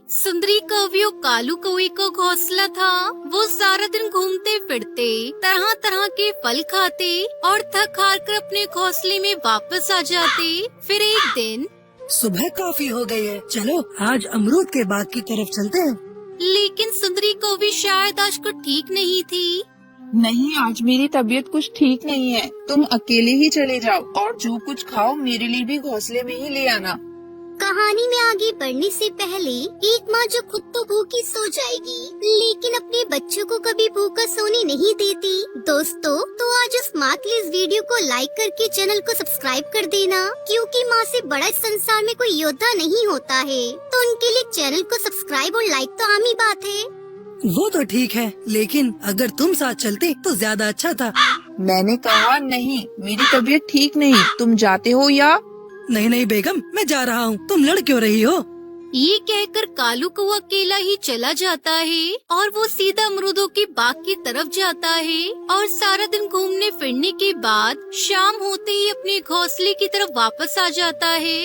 सुंदरी कौवे और कालू कौवे का घोंसला था। वो सारा दिन घूमते फिरते, तरह तरह के फल खाते और थक हार कर अपने घोंसले में वापस आ जाते। फिर एक दिन सुबह काफी हो गई है, चलो आज अमरूद के बाग की तरफ चलते हैं। लेकिन सुंदरी कौवी शायद आज को ठीक नहीं थी। नहीं, आज मेरी तबीयत कुछ ठीक नहीं है। तुम अकेले ही चले जाओ और जो कुछ खाओ मेरे लिए भी घोंसले में ही ले आना। कहानी में आगे बढ़ने से पहले एक माँ जो खुद तो भूखी सो जाएगी लेकिन अपने बच्चों को कभी भूखा सोने नहीं देती। दोस्तों, तो आज उस माँ के लिए इस वीडियो को लाइक करके चैनल को सब्सक्राइब कर देना, क्योंकि माँ से बड़ा इस संसार में कोई योद्धा नहीं होता है। तो उनके लिए चैनल को सब्सक्राइब और लाइक तो आम ही बात है। वो तो ठीक है, लेकिन अगर तुम साथ चलते तो ज्यादा अच्छा था। मैंने कहा नहीं, मेरी तबीयत ठीक नहीं। तुम जाते हो या? नहीं नहीं बेगम, मैं जा रहा हूँ, तुम लड़ क्यों रही हो? ये कहकर कालू कौवा अकेला ही चला जाता है और वो सीधा अमरूदों के बाग की तरफ जाता है और सारा दिन घूमने फिरने के बाद शाम होते ही अपने घोंसले की तरफ वापस आ जाता है।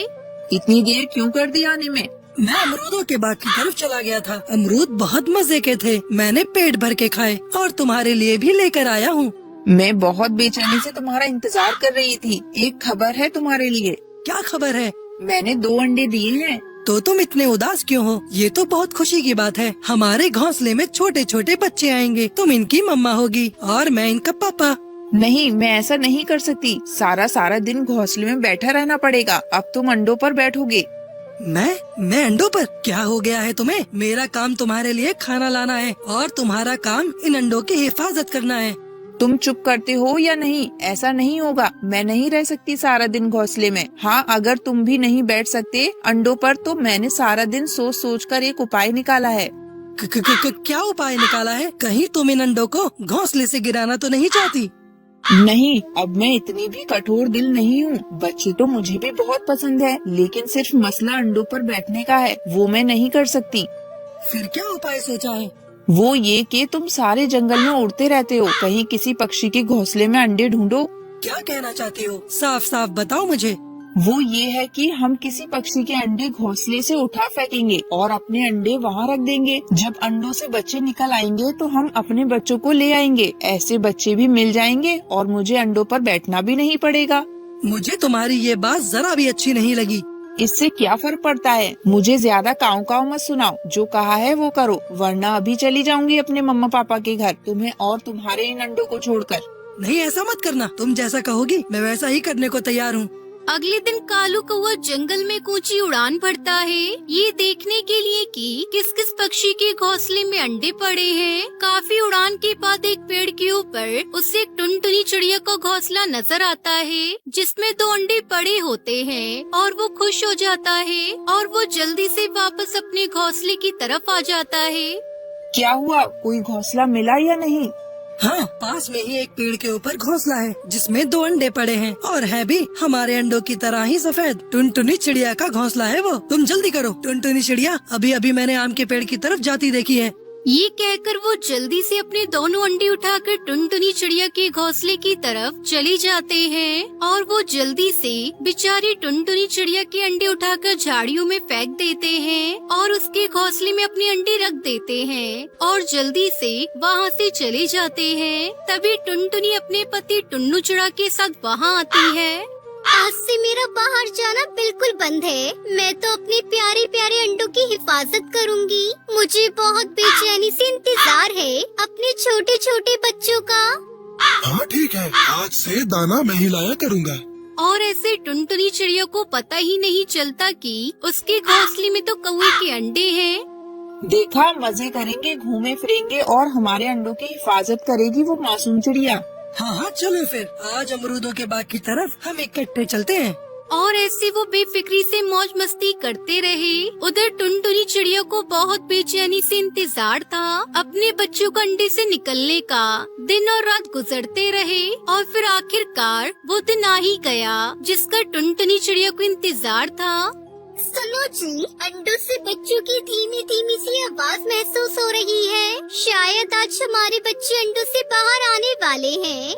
इतनी देर क्यों कर दी आने में? मैं अमरूदों के बाग की तरफ चला गया था। अमरूद बहुत मजे के थे, मैंने पेट भर के खाए और तुम्हारे लिए भी लेकर आया हूँ। मैं बहुत बेचैनी से तुम्हारा इंतजार कर रही थी। एक खबर है तुम्हारे लिए। क्या खबर है? मैंने 2 अंडे दिए हैं। तो तुम इतने उदास क्यों हो? ये तो बहुत खुशी की बात है। हमारे घोंसले में छोटे छोटे बच्चे आएंगे, तुम इनकी मम्मा होगी और मैं इनका पापा। नहीं, मैं ऐसा नहीं कर सकती। सारा दिन घोंसले में बैठा रहना पड़ेगा। अब तुम अंडों पर बैठोगे। मैं अंडों पर? क्या हो गया है तुम्हें? मेरा काम तुम्हारे लिए खाना लाना है और तुम्हारा काम इन अंडों की हिफाजत करना है। तुम चुप करते हो या नहीं? ऐसा नहीं होगा। मैं नहीं रह सकती सारा दिन घोंसले में। हाँ, अगर तुम भी नहीं बैठ सकते अंडों पर तो मैंने सारा दिन सोच सोच कर एक उपाय निकाला है। क्या उपाय निकाला है? कहीं तुम इन अंडों को घोंसले से गिराना तो नहीं चाहती? नहीं, अब मैं इतनी भी कठोर दिल नहीं हूँ। बच्चे तो मुझे भी बहुत पसंद है, लेकिन सिर्फ मसला अंडों पर बैठने का है, वो मैं नहीं कर सकती। फिर क्या उपाय सोचा है? वो ये कि तुम सारे जंगल में उड़ते रहते हो, कहीं किसी पक्षी के घोंसले में अंडे ढूंढो। क्या कहना चाहती हो? साफ साफ बताओ मुझे। वो ये है कि हम किसी पक्षी के अंडे घोंसले से उठा फेंकेंगे और अपने अंडे वहाँ रख देंगे। जब अंडों से बच्चे निकल आएंगे तो हम अपने बच्चों को ले आएंगे। ऐसे बच्चे भी मिल जाएंगे और मुझे अंडों पर बैठना भी नहीं पड़ेगा। मुझे तुम्हारी ये बात जरा भी अच्छी नहीं लगी। इससे क्या फर्क पड़ता है? मुझे ज्यादा काव काव मत सुनाओ। जो कहा है वो करो, वरना अभी चली जाऊंगी अपने मम्मा पापा के घर, तुम्हें और तुम्हारे इन अंडों को छोड़कर। नहीं, ऐसा मत करना। तुम जैसा कहोगी मैं वैसा ही करने को तैयार हूँ। अगले दिन कालू कौवा जंगल में ऊंची उड़ान भरता है, ये देखने के लिए कि किस किस पक्षी के घोंसले में अंडे पड़े हैं। काफी उड़ान के बाद एक पेड़ के ऊपर उसे एक टुनटुनी चिड़िया का घोंसला नजर आता है, जिसमें 2 अंडे पड़े होते हैं और वो खुश हो जाता है और वो जल्दी से वापस अपने घोंसले की तरफ आ जाता है। क्या हुआ? कोई घोंसला मिला या नहीं? हाँ, पास में ही एक पेड़ के ऊपर घोंसला है जिसमें 2 अंडे पड़े हैं और है भी हमारे अंडों की तरह ही सफेद। टुनटुनी चिड़िया का घोंसला है वो। तुम जल्दी करो। टुनटुनी चिड़िया अभी अभी मैंने आम के पेड़ की तरफ जाती देखी है। ये कहकर वो जल्दी से अपने दोनों अंडे उठाकर टुनटुनी चिड़िया के घोंसले की तरफ चली जाते हैं और वो जल्दी से बेचारी टुनटुनी चिड़िया के अंडे उठाकर झाड़ियों में फेंक देते हैं और उसके घोंसले में अपने अंडे रख देते हैं और जल्दी से वहाँ से चले जाते हैं। तभी टुनटुनी अपने पति टुन्नू चिड़ा के साथ वहाँ आती है। आज से मेरा बाहर जाना बिल्कुल बंद है। मैं तो अपने प्यारे प्यारे अंडों की हिफाजत करूंगी। मुझे बहुत बेचैनी से इंतजार है अपने छोटे छोटे बच्चों का। हाँ ठीक है, आज से दाना मैं ही लाया करूँगा। और ऐसे टुनटुनी चिड़िया को पता ही नहीं चलता कि उसके घोंसले में तो कौवे के अंडे हैं। देखा, मजे करेंगे, घूमे फिरेंगे और हमारे अंडों की हिफाजत करेगी वो मासूम चिड़िया। हाँ, चलो फिर आज अमरूदों के बाग की तरफ हम इकट्ठे चलते हैं। और ऐसे वो बेफिक्री से मौज मस्ती करते रहे। उधर टुनटुनी चिड़िया को बहुत बेचैनी से इंतजार था अपने बच्चों को अंडे से निकलने का। दिन और रात गुजरते रहे और फिर आखिरकार वो दिन आ ही गया जिसका टुनटुनी चिड़िया को इंतजार था। सुनो जी, अंडों से बच्चों की धीमी धीमी सी आवाज महसूस हो रही है। शायद आज हमारे बच्चे अंडों से बाहर आने वाले हैं।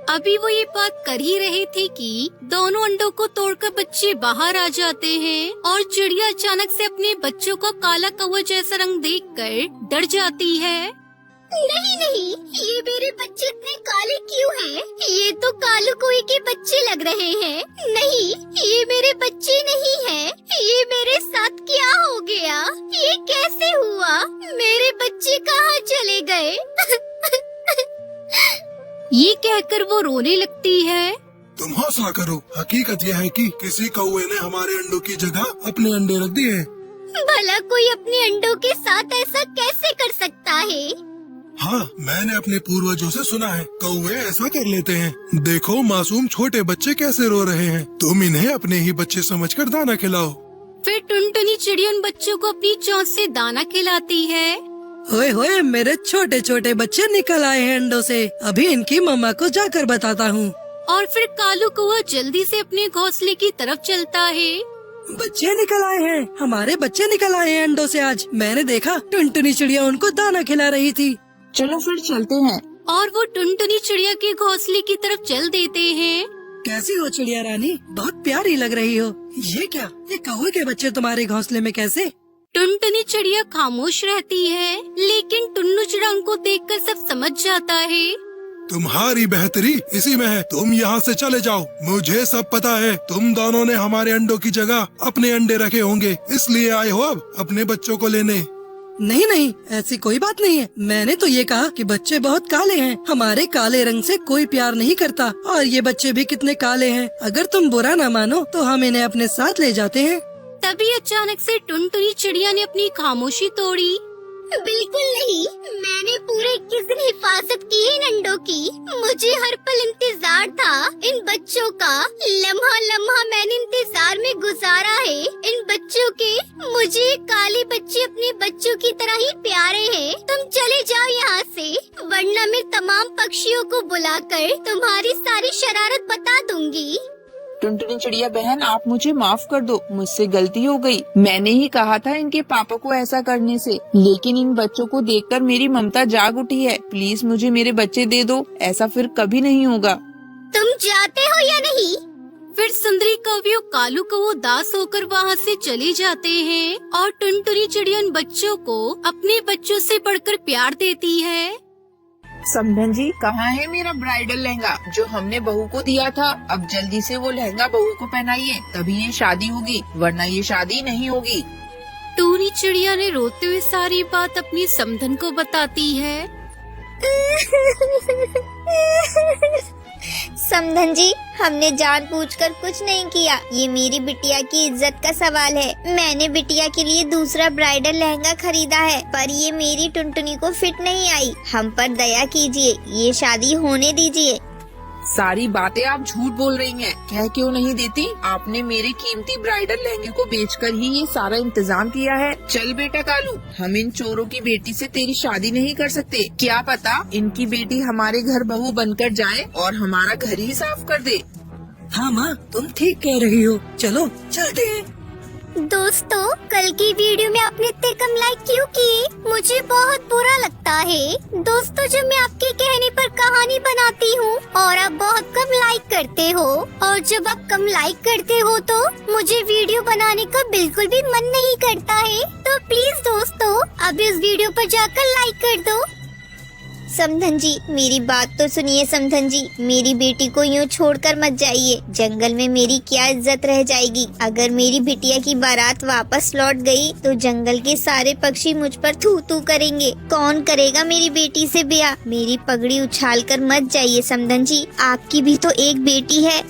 अभी वो ये बात कर ही रहे थे कि दोनों अंडों को तोड़कर बच्चे बाहर आ जाते हैं और चिड़िया अचानक से अपने बच्चों का काला कौवा जैसा रंग देखकर डर जाती है। नहीं नहीं, ये मेरे बच्चे इतने काले क्यों हैं? ये तो कालू कोई के बच्चे लग रहे हैं। नहीं, ये मेरे बच्चे नहीं हैं। ये मेरे साथ क्या हो गया? ये कैसे हुआ? मेरे बच्चे कहाँ चले गए? ये कहकर वो रोने लगती है। तुम हौसला करो। हकीकत यह है कि किसी कौवे ने हमारे अंडों की जगह अपने अंडे रख दिए हैं। भला कोई अपने अंडों के साथ ऐसा कैसे कर सकता है? हाँ, मैंने अपने पूर्वजों से सुना है कौवे ऐसा कर लेते हैं। देखो मासूम छोटे बच्चे कैसे रो रहे हैं। तुम इन्हें अपने ही बच्चे समझकर दाना खिलाओ। फिर टुनटुनी चिड़िया उन बच्चों को अपनी चोंच से दाना खिलाती है। ओए होए, मेरे छोटे छोटे बच्चे निकल आए हैं अंडों से। अभी इनकी मम्मा को जाकर बताता हूँ। और फिर कालू कौवा जल्दी से अपने घोंसले की तरफ चलता है। बच्चे निकल आए हैं, हमारे बच्चे निकल आए हैं अंडों से आज। मैंने देखा टुनटुनी चिड़िया उनको दाना खिला रही थी। चलो फिर चलते हैं। और वो टुनटुनी चिड़िया के घोंसले की तरफ चल देते हैं। कैसी हो चिड़िया रानी? बहुत प्यारी लग रही हो। ये क्या? ये कौवे के बच्चे तुम्हारे घोंसले में कैसे? टुनटुनी चिड़िया खामोश रहती है, लेकिन टुन्नू चिड़िया उनको देखकर सब समझ जाता है। तुम्हारी बेहतरी इसी में है। तुम यहाँ से चले जाओ। मुझे सब पता है। तुम दोनों ने हमारे अंडों की जगह अपने अंडे रखे होंगे, इसलिए आए हो अब अपने बच्चों को लेने। नहीं नहीं, ऐसी कोई बात नहीं है। मैंने तो ये कहा कि बच्चे बहुत काले हैं। हमारे काले रंग से कोई प्यार नहीं करता। और ये बच्चे भी कितने काले हैं। अगर तुम बुरा ना मानो तो हम इन्हें अपने साथ ले जाते हैं। तभी अचानक से टुनटुनी चिड़िया ने अपनी खामोशी तोड़ी। बिल्कुल नहीं, मैंने पूरे 21 दिन हिफाजत की है इन अंडों की। मुझे हर पल इंतजार था इन बच्चों का। लम्हा लम्हा मैंने इंतजार में गुजारा है इन बच्चों के। मुझे काले बच्चे अपने बच्चों की तरह ही प्यारे हैं। तुम चले जाओ यहाँ से, वरना मैं तमाम पक्षियों को बुलाकर तुम्हारी सारी शरारत बता दूंगी। टुनटुनी चिड़िया बहन, आप मुझे माफ कर दो, मुझसे गलती हो गई। मैंने ही कहा था इनके पापा को ऐसा करने से, लेकिन इन बच्चों को देखकर मेरी ममता जाग उठी है। प्लीज मुझे मेरे बच्चे दे दो, ऐसा फिर कभी नहीं होगा। तुम जाते हो या नहीं? फिर सुंदरी कौवे और कालू कौवा उदास होकर वहाँ से चले जाते हैं और टुनटुनी चिड़िया उन बच्चों को अपने बच्चों से बढ़कर प्यार देती है। समधन जी, कहाँ है मेरा ब्राइडल लहंगा जो हमने बहू को दिया था? अब जल्दी से वो लहंगा बहू को पहनाइए, तभी ये शादी होगी, वरना ये शादी नहीं होगी। टूनी चिड़िया ने रोते हुए सारी बात अपनी समधन को बताती है। समधन जी, हमने जानबूझकर कुछ नहीं किया। ये मेरी बिटिया की इज्जत का सवाल है। मैंने बिटिया के लिए दूसरा ब्राइडल लहंगा खरीदा है, पर ये मेरी टुनटुनी को फिट नहीं आई। हम पर दया कीजिए, ये शादी होने दीजिए। सारी बातें आप झूठ बोल रही हैं। कह क्यों नहीं देती? आपने मेरे कीमती ब्राइडल लहंगे को बेचकर ही ये सारा इंतजाम किया है। चल बेटा कालू, हम इन चोरों की बेटी से तेरी शादी नहीं कर सकते। क्या पता इनकी बेटी हमारे घर बहू बनकर जाए और हमारा घर ही साफ कर दे। हाँ माँ, तुम ठीक कह रही हो। चलो चलते हैं। दोस्तों, कल की वीडियो में आपने इतने कम लाइक क्यों किए? मुझे बहुत बुरा लगता है। दोस्तों, जब मैं आपके कहने पर कहानी बनाती हूँ और आप बहुत कम लाइक करते हो, और जब आप कम लाइक करते हो तो मुझे वीडियो बनाने का बिल्कुल भी मन नहीं करता है। तो प्लीज दोस्तों, अभी इस वीडियो पर जाकर लाइक कर दो। समधन जी, मेरी बात तो सुनिए। समधन जी, मेरी बेटी को यूँ छोड़कर मत जाइए। जंगल में मेरी क्या इज्जत रह जाएगी? अगर मेरी बिटिया की बारात वापस लौट गई तो जंगल के सारे पक्षी मुझ पर थू थू करेंगे। कौन करेगा मेरी बेटी से ब्याह? मेरी पगड़ी उछाल कर मत जाइए समधन जी, आपकी भी तो एक बेटी है।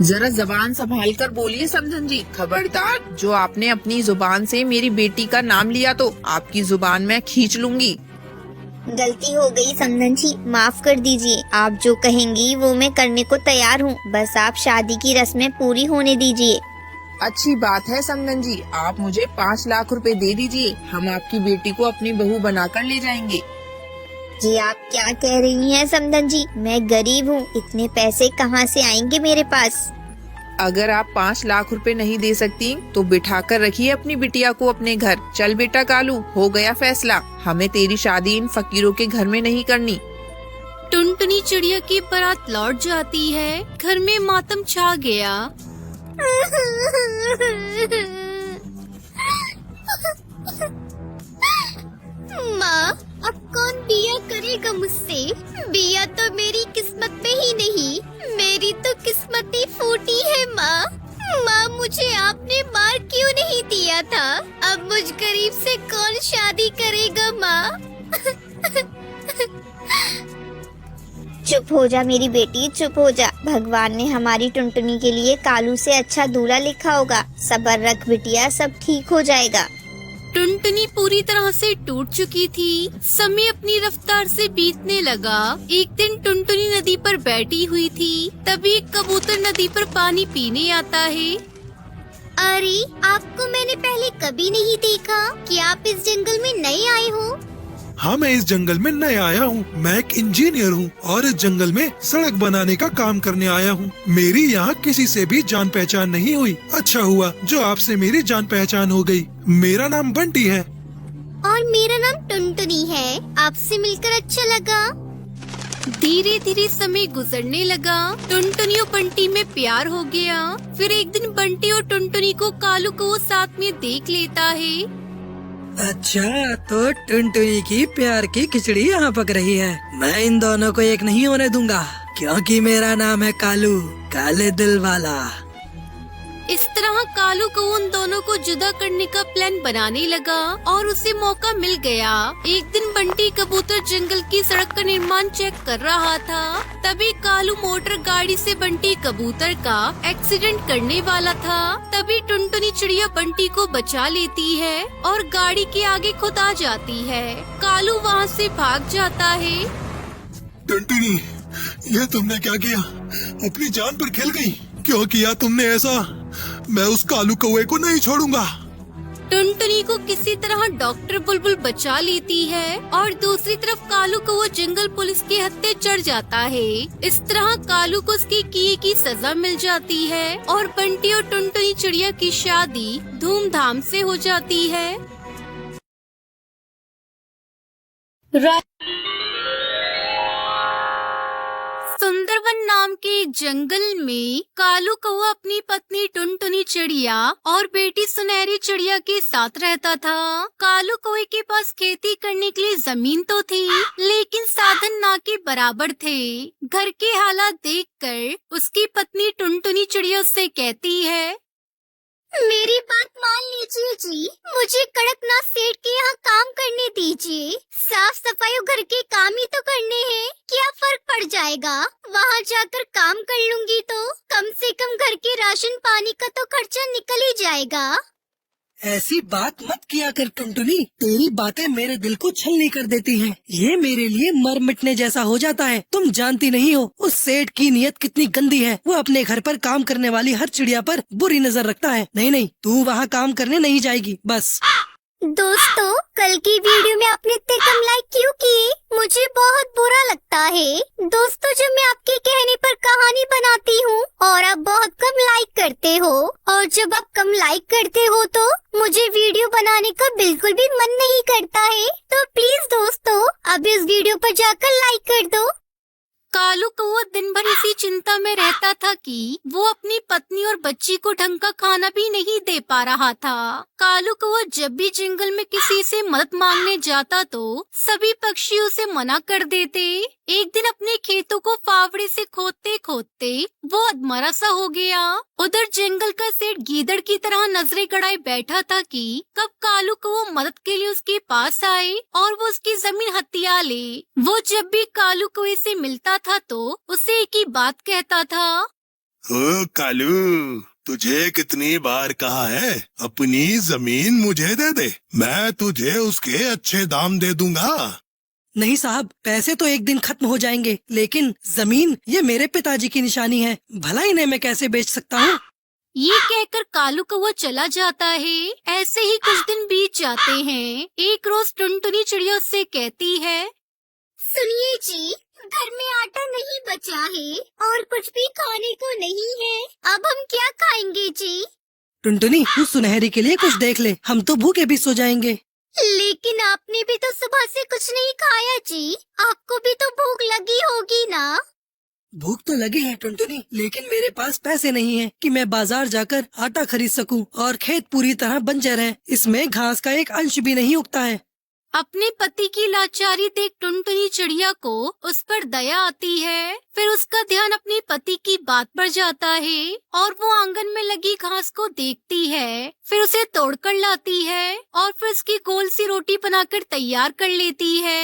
जरा जबान संभाल कर बोलिए समधन जी। खबरदार, जो आपने अपनी जुबान से मेरी बेटी का नाम लिया तो आपकी जुबान मैं खींच लूंगी। गलती हो गई समधन जी, माफ कर दीजिए। आप जो कहेंगी वो मैं करने को तैयार हूँ। बस आप शादी की रस्में पूरी होने दीजिए। अच्छी बात है समधन जी, आप मुझे 5 लाख रुपए दे दीजिए। हम आपकी बेटी को अपनी बहू बनाकर ले जाएंगे। जी आप क्या कह रही हैं समधन जी? मैं गरीब हूँ, इतने पैसे कहाँ से आएंगे मेरे पास? अगर आप 5 लाख रुपए नहीं दे सकती तो बिठा कर रखिए अपनी बिटिया को अपने घर। चल बेटा कालू, हो गया फैसला। हमें तेरी शादी इन फकीरों के घर में नहीं करनी। टुनटुनी चिड़िया की बारात लौट जाती है। घर में मातम छा गया। माँ, अब कौन बिया करेगा मुझसे? बिया तो मेरी किस्मत में ही नहीं, मेरी तो किस्मत ही फूटी है माँ। माँ, मुझे आपने मार क्यों नहीं दिया था? अब मुझ गरीब से कौन शादी करेगा माँ? चुप हो जा मेरी बेटी, चुप हो जा। भगवान ने हमारी टुनटुनी के लिए कालू से अच्छा दूल्हा लिखा होगा। सब्र रख बिटिया, सब ठीक हो जाएगा। टुनटुनी पूरी तरह से टूट चुकी थी। समय अपनी रफ्तार से बीतने लगा। एक दिन टुनटुनी नदी पर बैठी हुई थी, तभी एक कबूतर नदी पर पानी पीने आता है। अरे, आपको मैंने पहले कभी नहीं देखा। क्या आप इस जंगल में नए आए हो? हाँ, मैं इस जंगल में नया आया हूँ। मैं एक इंजीनियर हूँ और इस जंगल में सड़क बनाने का काम करने आया हूँ। मेरी यहाँ किसी से भी जान पहचान नहीं हुई। अच्छा हुआ जो आपसे मेरी जान पहचान हो गई। मेरा नाम बंटी है। और मेरा नाम टुनटुनी है। आपसे मिलकर अच्छा लगा। धीरे धीरे समय गुजरने लगा। टुनटुनी और बंटी में प्यार हो गया। फिर एक दिन बंटी और टुनटुनी को कालू को साथ में देख लेता है। अच्छा, तो टुनटुनी की प्यार की खिचड़ी यहाँ पक रही है। मैं इन दोनों को एक नहीं होने दूंगा, क्योंकि मेरा नाम है कालू, काले दिल वाला। इस तरह कालू को उन दोनों को जुदा करने का प्लान बनाने लगा और उसे मौका मिल गया। एक दिन बंटी कबूतर जंगल की सड़क का निर्माण चेक कर रहा था, तभी कालू मोटर गाड़ी से बंटी कबूतर का एक्सीडेंट करने वाला था। तभी टुनटुनी चिड़िया बंटी को बचा लेती है और गाड़ी के आगे खुद आ जाती है। कालू वहाँ से भाग जाता है। टुनटुनी, ये तुमने क्या किया? अपनी जान पर खेल गई। क्यों किया तुमने ऐसा? मैं उस कालू कौवे को नहीं छोड़ूंगा। टुनटुनी को किसी तरह डॉक्टर बुलबुल बचा लेती है और दूसरी तरफ कालू को वो जंगल पुलिस के हत्थे चढ़ जाता है। इस तरह कालू को उसके किए की सजा मिल जाती है और बंटी और टुनटुनी चिड़िया की शादी धूमधाम से हो जाती है। सुंदरवन नाम के एक जंगल में कालू कौवा अपनी पत्नी टुनटुनी चिड़िया और बेटी सुनहरी चिड़िया के साथ रहता था। कालू कौवे के पास खेती करने के लिए जमीन तो थी, लेकिन साधन ना के बराबर थे। घर के हालात देखकर उसकी पत्नी टुनटुनी चिड़िया उससे कहती है, मेरी बात मान लीजिए जी, मुझे कड़कनाथ सेठ के यहाँ काम करने दीजिए। साफ सफाई और घर के काम ही तो करने हैं, क्या फर्क पड़ जाएगा? वहाँ जाकर काम कर लूंगी तो कम से कम घर के राशन पानी का तो खर्चा निकल ही जाएगा। ऐसी बात मत किया कर टुनटुनी, तेरी बातें मेरे दिल को छलनी कर देती हैं। ये मेरे लिए मर मिटने जैसा हो जाता है। तुम जानती नहीं हो उस सेठ की नीयत कितनी गंदी है। वो अपने घर पर काम करने वाली हर चिड़िया पर बुरी नजर रखता है। नहीं नहीं, तू वहाँ काम करने नहीं जाएगी बस। दोस्तों, कल की वीडियो में आपने इतने कम लाइक क्यों किए? मुझे बहुत बुरा लगता है। दोस्तों, जब मैं आपके कहने पर कहानी बनाती हूँ और आप बहुत कम लाइक करते हो, और जब आप कम लाइक करते हो तो मुझे वीडियो बनाने का बिल्कुल भी मन नहीं करता है। तो प्लीज दोस्तों, अब इस वीडियो पर जाकर लाइक कर दो। कालू कौवा दिन भर इसी चिंता में रहता था कि वो अपनी पत्नी और बच्ची को ढंग का खाना भी नहीं दे पा रहा था। कालू कौवा जब भी जंगल में किसी से मदद मांगने जाता तो सभी पक्षी उसे मना कर देते। एक दिन अपने खेतों को फावड़े से खोदते खोदते वो अधमरा सा हो गया। उधर जंगल का सेठ गीदड़ की तरह नजरें गड़ाए बैठा था कि कब कालू को वो मदद के लिए उसके पास आए और वो उसकी जमीन हथिया ले। वो जब भी कालू कौवे से मिलता था तो उसे एक ही बात कहता था, ओ कालू, तुझे कितनी बार कहा है अपनी जमीन मुझे दे दे, मैं तुझे उसके अच्छे दाम दे दूंगा। नहीं साहब, पैसे तो एक दिन खत्म हो जाएंगे, लेकिन जमीन ये मेरे पिताजी की निशानी है, भला इन्हें मैं कैसे बेच सकता हूँ। ये कहकर कालू कौवा चला जाता है। ऐसे ही कुछ दिन बीत जाते हैं। एक रोज टुनटुनी चिड़िया उससे कहती है, सुनिए जी, घर में आटा नहीं बचा है और कुछ भी खाने को नहीं है, अब हम क्या खाएंगे जी? टुनटुनी, तू सुनहरी के लिए कुछ देख ले, हम तो भूखे भी सो जाएंगे। लेकिन आपने भी तो सुबह से कुछ नहीं खाया जी। आपको भी तो भूख लगी होगी ना। भूख तो लगी है टुनटुनी, लेकिन मेरे पास पैसे नहीं है कि मैं बाजार जाकर आटा खरीद सकूं और खेत पूरी तरह बंजर है। इसमें घास का एक अंश भी नहीं उगता है। अपने पति की लाचारी देख टुनटुनी चिड़िया को उस पर दया आती है। फिर उसका ध्यान अपने पति की बात पर जाता है और वो आंगन में लगी घास को देखती है। फिर उसे तोड़कर लाती है और फिर उसकी गोल सी रोटी बनाकर तैयार कर लेती है।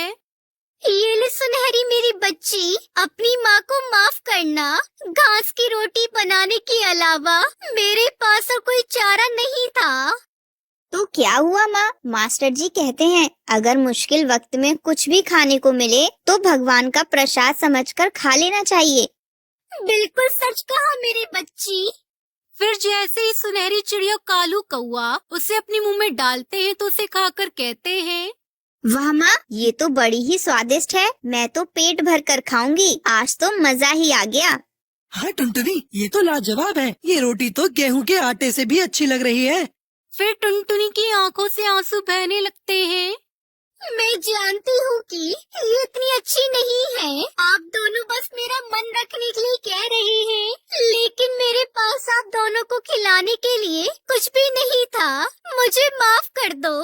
ये ले सुनहरी मेरी बच्ची, अपनी माँ को माफ करना। घास की रोटी बनाने के अलावा मेरे पास और कोई चारा नहीं था। तो क्या हुआ माँ? मास्टर जी कहते हैं अगर मुश्किल वक्त में कुछ भी खाने को मिले तो भगवान का प्रसाद समझकर खा लेना चाहिए। बिल्कुल सच कहा मेरी बच्ची। फिर जैसे ही सुनहरी चिड़िया कालू कौआ उसे अपने मुंह में डालते हैं तो उसे खाकर कहते हैं, वाह माँ, ये तो बड़ी ही स्वादिष्ट है। मैं तो पेट भर कर खाऊंगी। आज तो मजा ही आ गया। हाँ टुनटुनी, ये तो लाजवाब है। ये रोटी तो गेहूं के आटे से भी अच्छी लग रही है। फिर टुनटुनी की आंखों से आंसू बहने लगते हैं। मैं जानती हूँ कि ये इतनी अच्छी नहीं है। आप दोनों बस मेरा मन रखने के लिए कह रहे हैं, लेकिन मेरे पास आप दोनों को खिलाने के लिए कुछ भी नहीं था। मुझे माफ कर दो।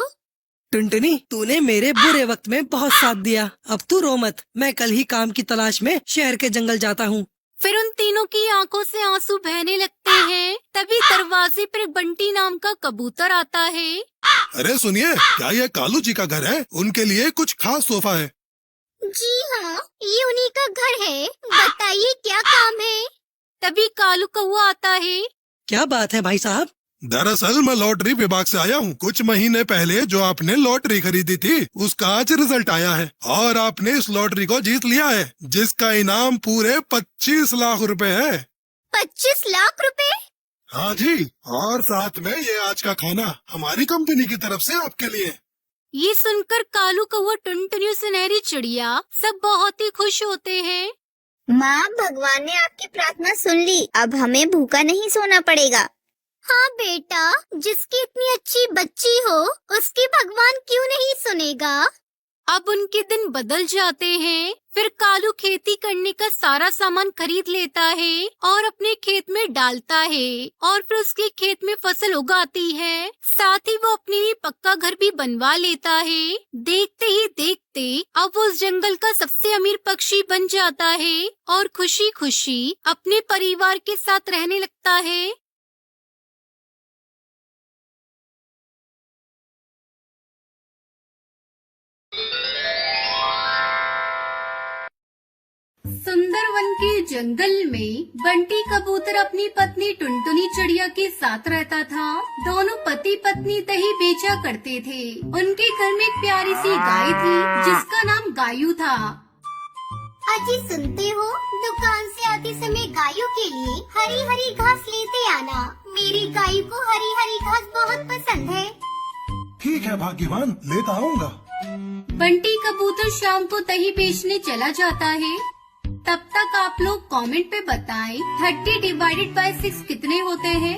टुनटुनी, तूने मेरे बुरे वक्त में बहुत साथ दिया। अब तू रो मत। मैं कल ही काम की तलाश में शहर के जंगल जाता हूँ। फिर उन तीनों की आंखों से आंसू बहने लगते हैं। तभी दरवाजे पर एक बंटी नाम का कबूतर आता है। अरे सुनिए, क्या ये कालू जी का घर है? उनके लिए कुछ खास तोहफा है। जी हाँ, ये उन्हीं का घर है। बताइए क्या काम है। तभी कालू कौआ आता है। क्या बात है भाई साहब? दरअसल मैं लॉटरी विभाग से आया हूँ। कुछ महीने पहले जो आपने लॉटरी खरीदी थी उसका आज रिजल्ट आया है और आपने इस लॉटरी को जीत लिया है, जिसका इनाम पूरे 25 लाख रुपए है। 25 लाख रुपए? हाँ जी, और साथ में ये आज का खाना हमारी कंपनी की तरफ से आपके लिए। ये सुनकर कालू कौआ, टुनटुनी और सुनहरी चिड़िया सब बहुत ही खुश होते हैं। माँ, भगवान ने आपकी प्रार्थना सुन ली। अब हमें भूखा नहीं सोना पड़ेगा। हाँ बेटा, जिसकी इतनी अच्छी बच्ची हो उसकी भगवान क्यों नहीं सुनेगा। अब उनके दिन बदल जाते हैं। फिर कालू खेती करने का सारा सामान खरीद लेता है और अपने खेत में डालता है और फिर उसके खेत में फसल उगाती है। साथ ही वो अपने लिए पक्का घर भी बनवा लेता है। देखते ही देखते अब वो उस जंगल का सबसे अमीर पक्षी बन जाता है और खुशी खुशी अपने परिवार के साथ रहने लगता है। सुंदरवन के जंगल में बंटी कबूतर अपनी पत्नी टुनटुनी चिड़िया के साथ रहता था। दोनों पति पत्नी दही बेचा करते थे। उनके घर में एक प्यारी सी गाय थी जिसका नाम गायू था। अजी सुनते हो, दुकान से आते समय गायों के लिए हरी हरी घास लेते आना। मेरी गाय को हरी हरी घास बहुत पसंद है। ठीक है भाग्यवान, लेता आऊंगा। बंटी कबूतर शाम को दही बेचने चला जाता है। तब तक आप लोग कमेंट पे बताएं 30 डिवाइडेड बाय 6 कितने होते हैं।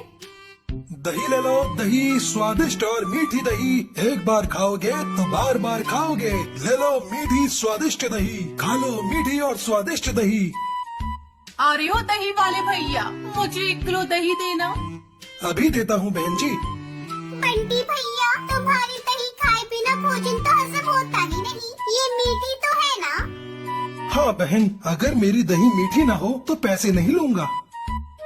दही ले लो, दही स्वादिष्ट और मीठी दही। एक बार खाओगे तो बार बार खाओगे। ले लो मीठी स्वादिष्ट दही, खा लो मीठी और स्वादिष्ट दही। अरे ओ दही वाले भैया, मुझे 1 किलो दही देना। अभी देता हूँ बहन जी। बंटी भैया, तुम्हारी दही खाए बिना भोजन तो हजम होता ही नहीं। ये मीठी तो है ना? हाँ बहन, अगर मेरी दही मीठी ना हो तो पैसे नहीं लूंगा।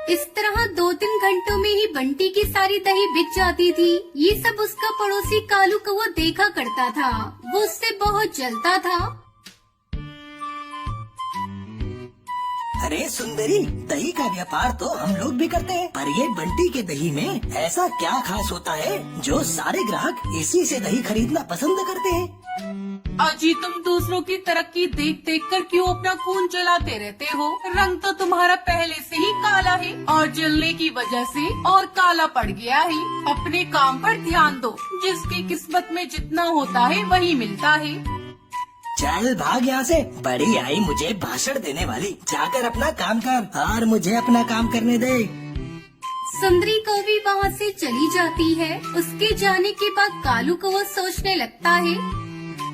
इस तरह 2-3 घंटों में ही बंटी की सारी दही बिक जाती थी। ये सब उसका पड़ोसी कालू कौआ देखा करता था। वो उससे बहुत जलता था। अरे सुंदरी, दही का व्यापार तो हम लोग भी करते हैं, पर ये बंटी के दही में ऐसा क्या खास होता है जो सारे ग्राहक इसी से दही खरीदना पसंद करते हैं? अजी, तुम दूसरों की तरक्की देख देख कर क्यों अपना खून जलाते रहते हो? रंग तो तुम्हारा पहले से ही काला है और जलने की वजह से और काला पड़ गया है। अपने काम पर ध्यान दो। जिसकी किस्मत में जितना होता है वही मिलता है। चल भाग यहाँ से, बड़ी आई मुझे भाषण देने वाली। जाकर अपना काम कर और मुझे अपना काम करने दे। सुंदरी कौवी वहाँ से चली जाती है। उसके जाने के बाद कालू को वो सोचने लगता है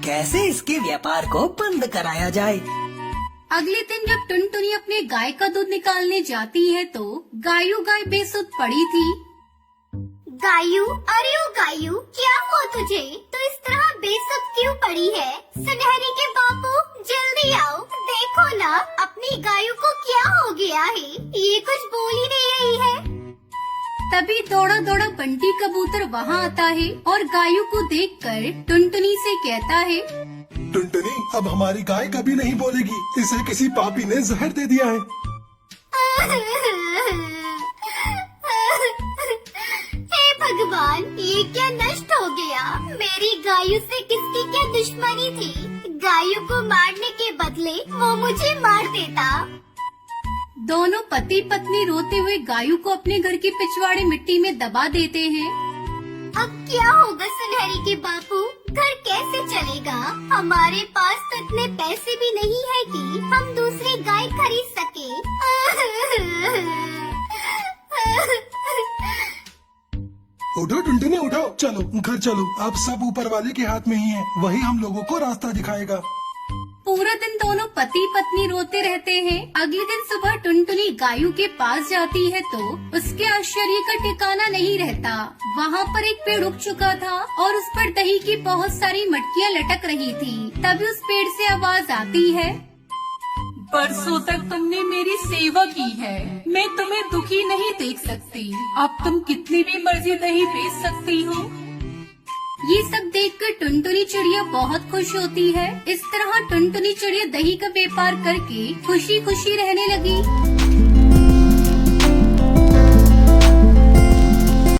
कैसे इसके व्यापार को बंद कराया जाए। अगले दिन जब टुनटुनी अपने गाय का दूध निकालने जाती है तो गाय बेसुध पड़ी थी। गायू, अरे ओ गायू, क्या हुआ तुझे? तो इस तरह बेसुध क्यों पड़ी है? सुनहरी के बापू, जल्दी आओ, देखो ना अपनी गायू को क्या हो गया है, ये कुछ बोल ही नहीं रही है। तभी दौड़ा दौड़ा बंटी कबूतर वहाँ आता है और गायू को देखकर टुनटुनी से कहता है, टुनटुनी, अब हमारी गाय कभी नहीं बोलेगी, इसे किसी पापी ने जहर दे दिया है। हे भगवान, ये क्या नष्ट हो गया? मेरी गायू से किसकी क्या दुश्मनी थी? गायू को मारने के बदले वो मुझे मार देता। दोनों पति पत्नी रोते हुए गायू को अपने घर के पिछवाड़े मिट्टी में दबा देते हैं। अब क्या होगा सुनहरी के बापू? घर कैसे चलेगा? हमारे पास तो इतने पैसे भी नहीं है कि हम दूसरी गाय खरीद सके। उठो टुनटुनी, उठो, चलो घर चलो। अब सब ऊपर वाले के हाथ में ही है, वही हम लोगों को रास्ता दिखाएगा। पूरा दिन दोनों पति पत्नी रोते रहते हैं। अगले दिन सुबह टुनटुनी गायू के पास जाती है तो उसके आश्चर्य का ठिकाना नहीं रहता। वहाँ पर एक पेड़ उग चुका था और उस पर दही की बहुत सारी मटकियाँ लटक रही थी। तभी उस पेड़ से आवाज आती है, बरसों तक तुमने मेरी सेवा की है, मैं तुम्हें दुखी नहीं देख सकती। अब तुम कितनी भी मर्जी दही बेच सकती हो। ये सब देखकर टुनटुनी चिड़िया बहुत खुश होती है। इस तरह टुनटुनी चिड़िया दही का व्यापार करके खुशी खुशी रहने लगी।